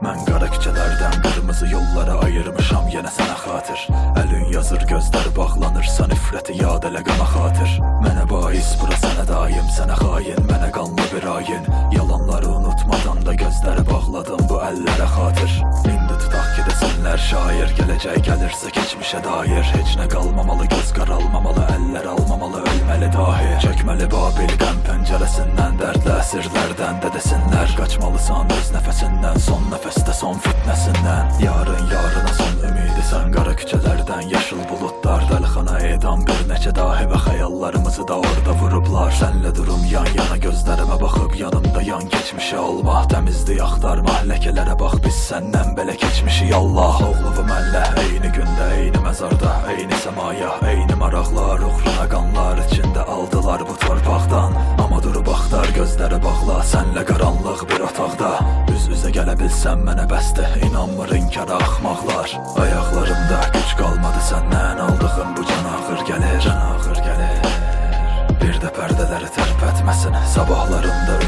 Mən qara küçələrdən qırmızı yollara ayırmışam yenə sənə xatır. Əlin yazır, gözləri bağlanırsa nifrəti yad elə qana xatır. Mənə bahis bura sənə daim, sənə xain, mənə qanlı bir ayin. Yalanları unutmadan da gözləri bağladım bu əllərə xatır. İndi tutaq ki desinlər şair, gələcək gəlirsə keçmişə dair. Heç nə qalmamalı, göz qaralmamalı, əllər almamalı, ölməli dahi. Çökməli Babil qəm pəncərəsindən, dərdli əsirlərdən də desinlər. Qaçmalısan öz nəfəsindən, son nəfəsdə son fitnəsindən. Yarın yarına son ümidisən, qara küçələrdən yaşıl buludlar. Dəlixana edam bir neçə dahi və xəyallarımızı da orada vurublar. Sənlə durum yan yana, gözlərimə baxıb yanımda yan keçmişi alma. Təmizlik axtarma, ləkələrə bax biz səndən belə keçmişik Allah. Oğluvu mənlə eyni gündə, eyni məzarda, eyni səmaya, eyni maraqlar, uğruna qanlar içində aldılar bu torpaqdan. Amma durub axtar, gözləri bağla, sənlə qaranlıq bir otaqda. Üz-üzə gələ bilsəm mənə bəsdir, inanmır inkara axmaqlar. Ayaqlarımda güc qalmadı səndən, aldığım bu can ağır gəlir, can ağır gəlir. Bir də pərdələri tərpətməsin, sabahlarımda